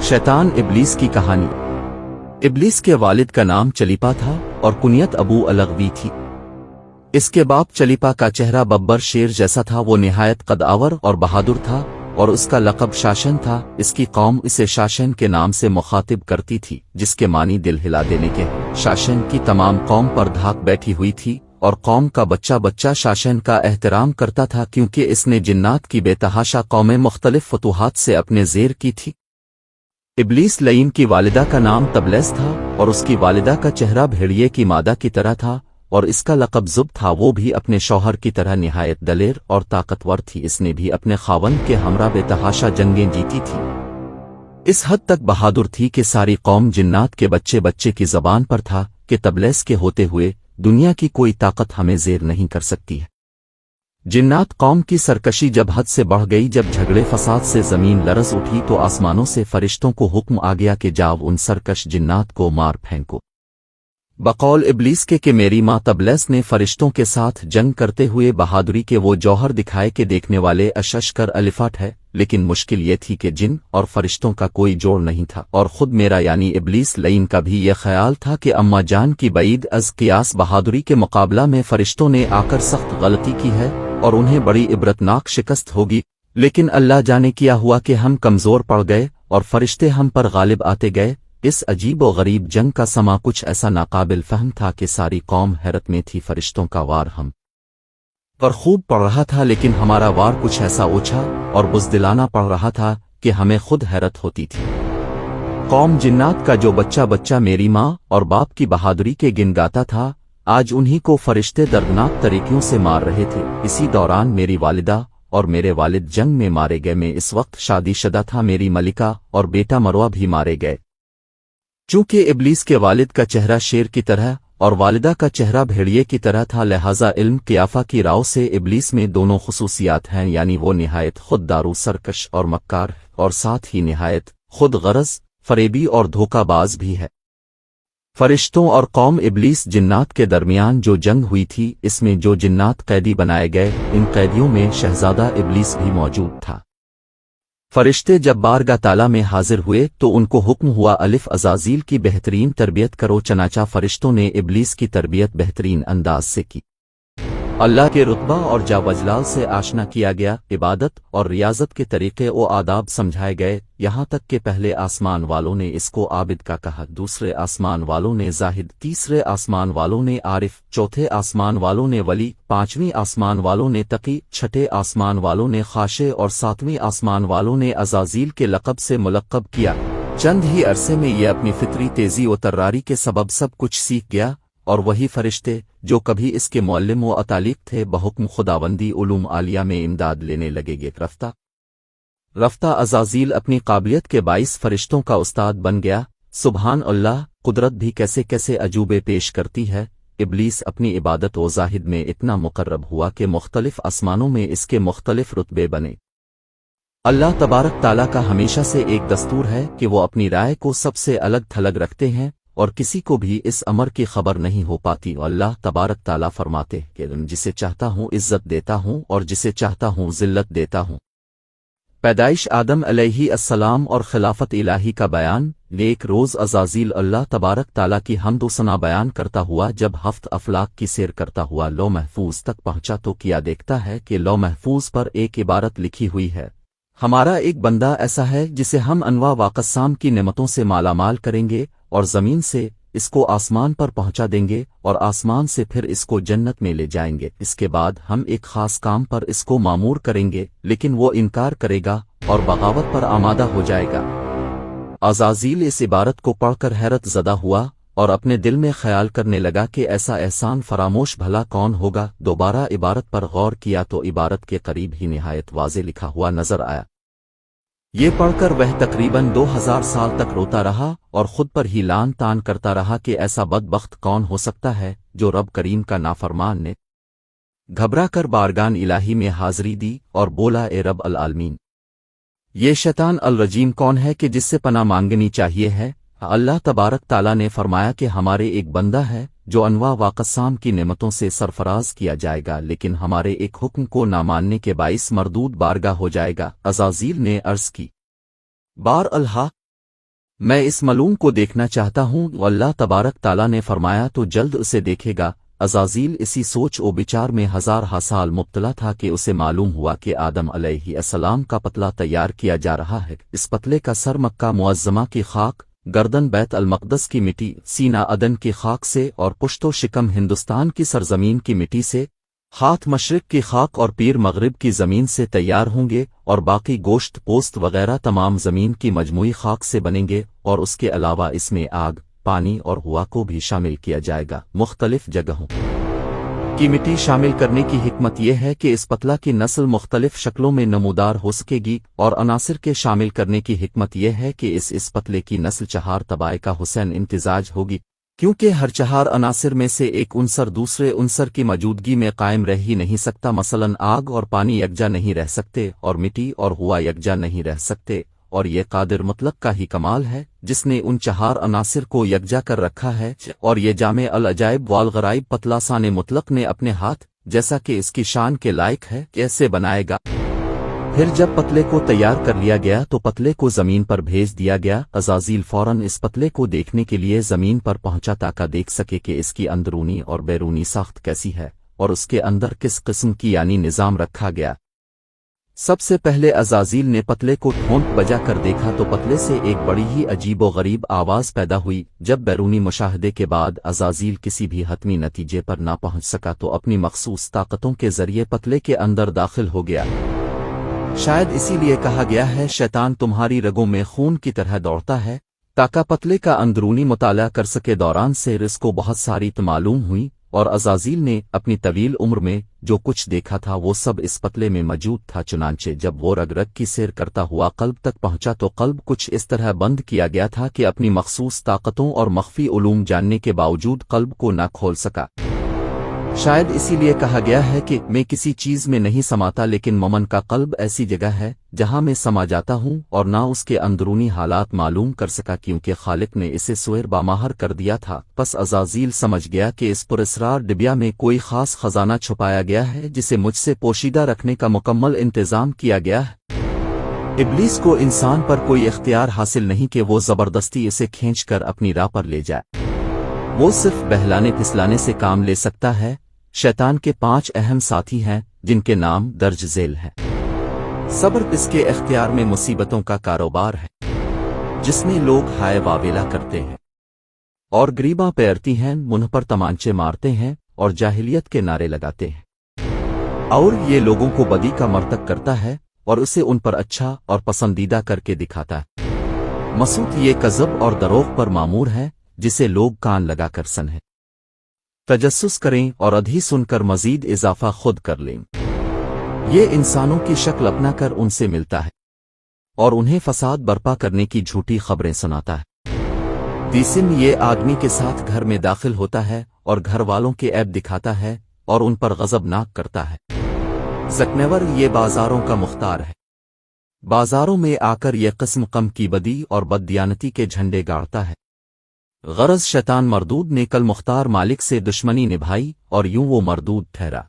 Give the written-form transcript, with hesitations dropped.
शैतान इब्लीस की कहानी। इब्लीस के वालिद का नाम चलीपा था और कुनियत अबू अलगवी थी। इसके बाप चलीपा का चेहरा बब्बर शेर जैसा था। वो निहायत कदआवर और बहादुर था और उसका लक़ब शासन था। इसकी कौम इसे शासन के नाम से मुखातिब करती थी, जिसके मानी दिल हिला देने के। शासन की तमाम कौम पर धाक बैठी हुई थी और कौम का बच्चा बच्चा शासन का एहतराम करता था, क्योंकि इसने जिन्नात की बेतहाशा कौमें मुख्तलिफ फतूहात से अपने ज़ेर की थी। इब्लीस लईन की वालिदा का नाम तबलेस था और उसकी वालिदा का चेहरा भेड़िए की मादा की तरह था और इसका लक़ब ज़ुब था। वो भी अपने शौहर की तरह निहायत दलेर और ताकतवर थी। इसने भी अपने खावंद के हमरा बेतहाशा जंगें जीती थी। इस हद तक बहादुर थी कि सारी कौम जिन्नात के बच्चे बच्चे की ज़बान पर था कि तबलेस के होते हुए दुनिया की कोई ताकत हमें ज़ेर नहीं कर सकती है। जिन्नात कौम की सरकशी जब हद से बढ़ गई, जब झगड़े फसाद से ज़मीन लरज़ उठी, तो आसमानों से फरिश्तों को हुक्म आ गया कि जाओ उन सरकश जिन्नात को मार फेंको। बकौल इब्लीस के कि मेरी माँ तबलेस ने फरिश्तों के साथ जंग करते हुए बहादुरी के वो जौहर दिखाए कि देखने वाले अशशकर अलिफाट है। लेकिन मुश्किल ये थी कि जिन और फरिश्तों का कोई जोड़ नहीं था और खुद मेरा यानी इब्लीस लईन का भी ये ख्याल था कि अम्मा जान की बईद अज कियास बहादुरी के मुकाबला में फरिश्तों ने आकर सख्त गलती की है और उन्हें बड़ी इबरतनाक शिकस्त होगी। लेकिन अल्लाह जाने किया हुआ कि हम कमज़ोर पड़ गए और फरिश्ते हम पर गालिब आते गए। इस अजीब व गरीब जंग का समा कुछ ऐसा नाकाबिल फहम था कि सारी कौम हैरत में थी। फरिश्तों का वार हम पर खूब पड़ रहा था, लेकिन हमारा वार कुछ ऐसा ओछा और बुज़दिलाना पड़ रहा था कि हमें खुद हैरत होती थी। कौम जिन्नात का जो बच्चा बच्चा मेरी माँ और बाप की बहादुरी के गिन गाता था, आज उन्हीं को फरिश्ते दर्दनाक तरीक़ों से मार रहे थे। इसी दौरान मेरी वालिदा और मेरे वालिद जंग में मारे गए। मैं इस वक्त शादीशुदा था। मेरी मलिका और बेटा मरवा भी मारे गए। चूंकि इब्लीस के वालिद का चेहरा शेर की तरह और वालिदा का चेहरा भेड़िए की तरह था, लिहाजा इल्म क़ियाफ़ा की राव से इब्लीस में दोनों खुसूसियात हैं, यानी वो निहायत खुददारू सरकश और मक्कार और साथ ही निहायत खुद गरज फरेबी और धोखाबाज भी है। फरिश्तों और कौम इब्लीस जिन्नात के दरमियान जो जंग हुई थी, इसमें जो जिन्नात कैदी बनाए गए, इन कैदियों में शहजादा इब्लीस भी मौजूद था। फरिश्ते जब बारगाह ताला में हाजिर हुए तो उनको हुक्म हुआ अलिफ अज़ाज़ील की बेहतरीन तरबियत करो। चनाचा फरिश्तों ने इब्लीस की तरबियत बेहतरीन अंदाज से की। अल्लाह के रुतबा और जावजलाल से आशना किया गया। इबादत और रियाजत के तरीक़े और आदाब समझाए गए, यहाँ तक कि पहले आसमान वालों ने इसको आबिद का कहा, दूसरे आसमान वालों ने जाहिद, तीसरे आसमान वालों ने आरिफ, चौथे आसमान वालों ने वली, पांचवीं आसमान वालों ने तकी, छठे आसमान वालों ने खाशे और सातवीं आसमान वालों ने अज़ाज़ील के लक़ब से मुलक़्क़ब किया। चंद ही अरसे में ये अपनी फितरी तेज़ी व तर्रारी के सबब सब कुछ सीख गया और वही फरिश्ते जो कभी इसके मुअल्लिम व अतालिक थे, बहुक्म खुदावंदी उलूम आलिया में इमदाद लेने लगेगे। रफ्ता रफ्ता अज़ाज़ील अपनी काबिलियत के बाइस फरिश्तों का उस्ताद बन गया। सुबहान अल्लाह, कुदरत भी कैसे कैसे अजूबे पेश करती है। इब्लीस अपनी इबादत व ज़ाहिद में इतना मुक़र्रब हुआ कि मुख्तलिफ आसमानों में इसके मुख्तलिफ रुतबे बने। अल्लाह तबारक ताला का हमेशा से एक दस्तूर है कि वो अपनी राय को सबसे अलग थलग रखते हैं और किसी को भी इस अमर की खबर नहीं हो पाती। अल्लाह तबारक ताला फरमाते कि जिसे चाहता हूँ इज्जत देता हूँ और जिसे चाहता हूँ ज़िल्लत देता हूँ। पैदाइश आदम अलैहि अस्सलाम और खिलाफत इलाही का बयान। एक रोज़ अज़ाज़ील अल्लाह तबारक ताला की हम्द व सना बयान करता हुआ जब हफ्त अफलाक की सैर करता हुआ लौ महफूज तक पहुँचा तो किया देखता है कि लौ महफूज पर एक इबारत लिखी हुई है, हमारा एक बंदा ऐसा है जिसे हम अनवा वाक़साम की नेमतों से मालामाल करेंगे और ज़मीन से इसको आसमान पर पहुंचा देंगे और आसमान से फिर इसको जन्नत में ले जाएंगे। इसके बाद हम एक ख़ास काम पर इसको मामूर करेंगे, लेकिन वो इनकार करेगा और बगावत पर आमादा हो जाएगा। अज़ाज़ील इस इबारत को पढ़कर हैरत ज़दा हुआ और अपने दिल में ख्याल करने लगा कि ऐसा एहसान फरामोश भला कौन होगा। दोबारा इबारत पर गौर किया तो इबारत के करीब ही निहायत वाज़े लिखा हुआ नजर आया। ये पढ़कर वह तकरीबन 2000 साल तक रोता रहा और खुद पर ही लान तान करता रहा कि ऐसा बदबख्त कौन हो सकता है जो रब करीम का नाफरमान ने। घबरा कर बारगान इलाही में हाज़री दी और बोला, ए रब अल आलमीन, ये शैतान अल रजीम कौन है कि जिससे पनाह मांगनी चाहिए है। अल्लाह तबारक ताला ने फरमाया कि हमारे एक बंदा है जो अनवा वाक़साम की नेमतों से सरफराज किया जाएगा, लेकिन हमारे एक हुक्म को ना मानने के बाइस मरदूद बारगाह हो जाएगा। अज़ाज़ील ने अर्ज़ की, बार अल्लाह, میں اس ملوم کو دیکھنا چاہتا ہوں۔ اللہ تبارک تعالیٰ نے فرمایا تو جلد اسے دیکھے گا۔ عزازیل اسی سوچ و بچار میں ہزارہ سال مبتلا تھا کہ اسے معلوم ہوا کہ آدم علیہ السلام کا پتلا تیار کیا جا رہا ہے۔ اس پتلے کا سر مکہ معظمہ کی خاک، گردن بیت المقدس کی مٹی، سینہ عدن کی خاک سے، اور پشت و شکم ہندوستان کی سرزمین کی مٹی سے، ہاتھ مشرق کی خاک اور پیر مغرب کی زمین سے تیار ہوں گے، اور باقی گوشت پوست وغیرہ تمام زمین کی مجموعی خاک سے بنیں گے، اور اس کے علاوہ اس میں آگ، پانی اور ہوا کو بھی شامل کیا جائے گا۔ مختلف جگہوں کی مٹی شامل کرنے کی حکمت یہ ہے کہ اس پتلا کی نسل مختلف شکلوں میں نمودار ہو سکے گی، اور عناصر کے شامل کرنے کی حکمت یہ ہے کہ اس پتلے کی نسل چہار طبائع کا حسین امتزاج ہوگی، کیونکہ ہر چہار عناصر میں سے ایک عنصر دوسرے عنصر کی موجودگی میں قائم رہ ہی نہیں سکتا۔ مثلا آگ اور پانی یکجا نہیں رہ سکتے، اور مٹی اور ہوا یکجا نہیں رہ سکتے، اور یہ قادر مطلق کا ہی کمال ہے جس نے ان چہار عناصر کو یکجا کر رکھا ہے، اور یہ جامع العجائب والغرائب پتلا سان مطلق نے اپنے ہاتھ، جیسا کہ اس کی شان کے لائق ہے، کیسے بنائے گا۔ پھر جب پتلے کو تیار کر لیا گیا تو پتلے کو زمین پر بھیج دیا گیا۔ عزازیل فوراً اس پتلے کو دیکھنے کے لیے زمین پر پہنچا تاکہ دیکھ سکے کہ اس کی اندرونی اور بیرونی ساخت کیسی ہے، اور اس کے اندر کس قسم کی یعنی نظام رکھا گیا۔ سب سے پہلے عزازیل نے پتلے کو ٹھونک بجا کر دیکھا تو پتلے سے ایک بڑی ہی عجیب و غریب آواز پیدا ہوئی۔ جب بیرونی مشاہدے کے بعد عزازیل کسی بھی حتمی نتیجے پر نہ پہنچ سکا تو اپنی مخصوص طاقتوں کے ذریعے پتلے کے اندر داخل ہو گیا۔ شاید اسی لیے کہا گیا ہے شیطان تمہاری رگوں میں خون کی طرح دوڑتا ہے، تاکہ پتلے کا اندرونی مطالعہ کر سکے۔ دوران سیر اس کو بہت ساری معلوم ہوئی، اور عزازیل نے اپنی طویل عمر میں جو کچھ دیکھا تھا وہ سب اس پتلے میں موجود تھا۔ چنانچہ جب وہ رگ رگ کی سیر کرتا ہوا قلب تک پہنچا تو قلب کچھ اس طرح بند کیا گیا تھا کہ اپنی مخصوص طاقتوں اور مخفی علوم جاننے کے باوجود قلب کو نہ کھول سکا۔ شاید اسی لیے کہا گیا ہے کہ میں کسی چیز میں نہیں سماتا، لیکن مومن کا قلب ایسی جگہ ہے جہاں میں سما جاتا ہوں، اور نہ اس کے اندرونی حالات معلوم کر سکا کیونکہ خالق نے اسے سویر باماہر کر دیا تھا۔ پس عزازیل سمجھ گیا کہ اس پراسرار ڈبیا میں کوئی خاص خزانہ چھپایا گیا ہے جسے مجھ سے پوشیدہ رکھنے کا مکمل انتظام کیا گیا ہے۔ ابلیس کو انسان پر کوئی اختیار حاصل نہیں کہ وہ زبردستی اسے کھینچ کر اپنی راہ پر لے جائے، وہ صرف بہلانے پھسلانے سے کام لے سکتا ہے۔ شیطان کے 5 اہم ساتھی ہیں جن کے نام درج ذیل ہیں۔ صبر اس کے اختیار میں مصیبتوں کا کاروبار ہے، جس میں لوگ ہائے واویلا کرتے ہیں اور گریباں پیرتی ہیں، منہ پر تمانچے مارتے ہیں اور جاہلیت کے نعرے لگاتے ہیں، اور یہ لوگوں کو بدی کا مرتکب کرتا ہے اور اسے ان پر اچھا اور پسندیدہ کر کے دکھاتا ہے۔ مسعود یہ کذب اور دروغ پر مامور ہے جسے لوگ کان لگا کر سنیں، تجسس کریں اور ادھی سن کر مزید اضافہ خود کر لیں۔ یہ انسانوں کی شکل اپنا کر ان سے ملتا ہے اور انہیں فساد برپا کرنے کی جھوٹی خبریں سناتا ہے۔ تیسم یہ آدمی کے ساتھ گھر میں داخل ہوتا ہے اور گھر والوں کے عیب دکھاتا ہے اور ان پر غضبناک کرتا ہے۔ زکنور یہ بازاروں کا مختار ہے، بازاروں میں آ کر یہ قسم قم کی بدی اور بددیانتی کے جھنڈے گاڑتا ہے۔ غرض شیطان مردود نے کل مختار مالک سے دشمنی نبھائی اور یوں وہ مردود ٹھہرا۔